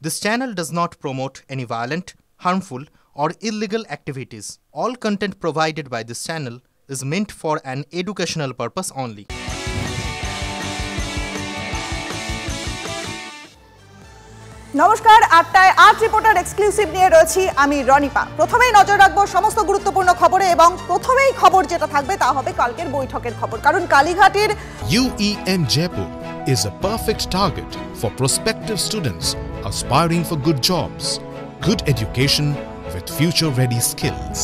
This channel does not promote any violent, harmful, or illegal activities. All content provided by this channel is meant for an educational purpose only. নমস্কার, ৮টায় ৮ reporter exclusive নিয়ে রয়েছি আমি রনিপা। প্রথমেই নজর রাখবো সমস্ত গুরুত্বপূর্ণ খবরে এবং প্রথমেই খবর যেটা থাকবে তা হবে কালকের বৈঠকের খবর। কারণ কালীঘাটের UEM Jaipur is a perfect target for prospective students aspiring for good jobs, good education with future-ready skills.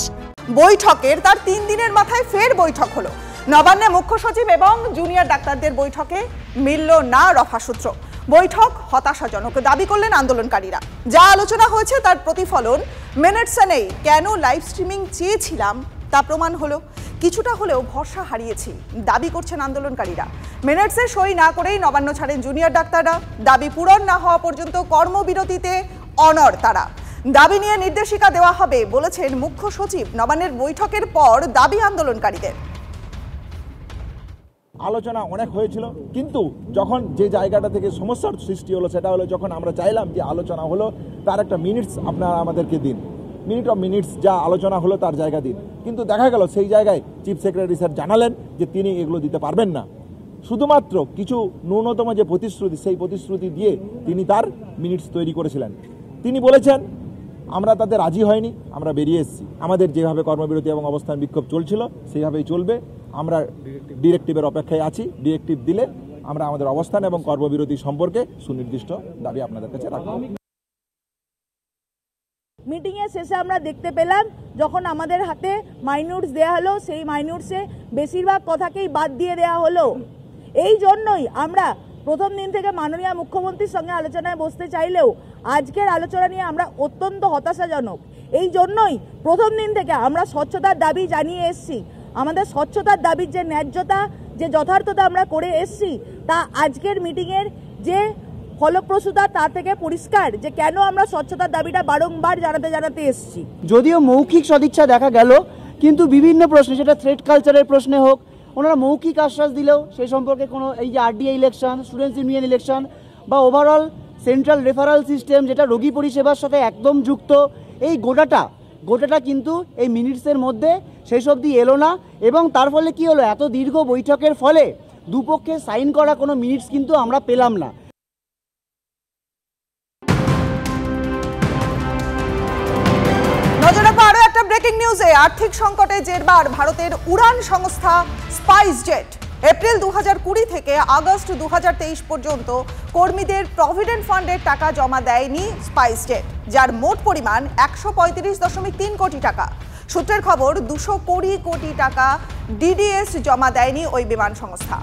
বৈঠকের তার ৩ দিনের মাথায় ফের বৈঠক হলো। নবান্নে মুখ্য সচিব এবং জুনিয়র ডাক্তারদের বৈঠকে মিলল না রফাসূত্র। বৈঠক হতাশাজনক দাবি করলেন আন্দোলনকারীরা। যা আলোচনা হয়েছে তার প্রতিফলন মিনিটসে নেই। কেন লাইভ স্ট্রিমিং চেয়েছিলাম তা প্রমাণ হলো। কিছুটা হলেও ভরসা হারিয়েছি দাবি করছেন আন্দোলনকারীরা। মিনিটসে সই না করেই নবান্ন ছাড়েন জুনিয়র ডাক্তাররা। দাবি পূরণ না হওয়া পর্যন্ত কর্মবিরতিতে অনড় তারা। দাবি নিয়ে নির্দেশিকা দেওয়া হবে বলেছেন মুখ্য সচিব। নবান্নের বৈঠকের পর দাবি আন্দোলনকারীদের। আলোচনা অনেক হয়েছিল, কিন্তু যখন যে জায়গাটা থেকে সমস্যার সৃষ্টি হলো সেটা হলো যখন আমরা চাইলাম যে আলোচনা হলো তার একটা মিনিটস আপনারা আমাদেরকে দিন, মিনিটস যা আলোচনা হলো তার জায়গা দিন। কিন্তু দেখা গেল সেই জায়গায় চিফ সেক্রেটারি স্যার জানালেন যে তিনি এগুলো দিতে পারবেন না। শুধুমাত্র কিছু ন্যূনতম যে প্রতিশ্রুতি সেই প্রতিশ্রুতি দিয়ে তিনি তার মিনিটস তৈরি করেছিলেন। তিনি বলেছেন আমরা তাদের রাজি হয়নি, আমরা বেরিয়ে এসেছি। আমাদের যেভাবে কর্মবিরতি এবং অবস্থান বিক্ষোভ চলছিল সেইভাবেই চলবে। আমরা ডিরেক্টিভের অপেক্ষায় আছি। ডিরেক্টিভ দিলে আমরা আমাদের অবস্থান এবং কর্মবিরতি সম্পর্কে সুনির্দিষ্ট দাবি আপনাদের কাছে রাখব। মিটিংয়ের শেষে আমরা দেখতে পেলাম যখন আমাদের হাতে মাইনুটস দেওয়া হলো সেই মাইনুটসে বেশিরভাগ কথাকেই বাদ দিয়ে দেওয়া হলো। এই জন্যই আমরা প্রথম দিন থেকে মাননীয় মুখ্যমন্ত্রীর সঙ্গে আলোচনায় বসতে চাইলেও আজকের আলোচনা নিয়ে আমরা অত্যন্ত হতাশাজনক। এই জন্যই প্রথম দিন থেকে আমরা স্বচ্ছতার দাবি জানিয়ে এসেছি। আমাদের স্বচ্ছতার দাবির যে ন্যায্যতা, যে যথার্থতা আমরা করে এসেছি তা আজকের মিটিংয়ের যে ফলপ্রসূতা তার থেকে পরিষ্কার যে কেন আমরা স্বচ্ছতার দাবিটা বারংবার জানাতে এসেছি। যদিও মৌখিক সদিচ্ছা দেখা গেল, কিন্তু বিভিন্ন প্রশ্নে, সেটা থ্রেড কালচারের প্রশ্নে হোক, ওনারা মৌখিক আশ্বাস দিলেও সেই সম্পর্কে কোনো, এই যে RDA election, students union election বা ওভারঅল সেন্ট্রাল রেফারাল সিস্টেম যেটা রোগী পরিষেবার সাথে একদম যুক্ত, এই গোটাটা কিন্তু এই মিনিটসের মধ্যে শেষ অবধি এলো না। এবং তার ফলে কি হলো, এত দীর্ঘ বৈঠকের ফলে দুপক্ষে সাইন করা কোনো মিনিটস কিন্তু আমরা পেলাম না। নজর রাখবো আরো একটা ব্রেকিং নিউজে। আর্থিক সংকটে জেরবার ভারতের উড়ান সংস্থা স্পাইসজেট। এপ্রিল 2020 থেকে আগস্ট 2023 পর্যন্ত কর্মীদের প্রভিডেন্ট ফান্ডের টাকা জমা দেয়নি স্পাইসজেট, যার মোট পরিমাণ 135.3 কোটি টাকা। সূত্রের খবর 220 কোটি টাকা ডিডিএস জমা দেয়নি ওই বিমান সংস্থা।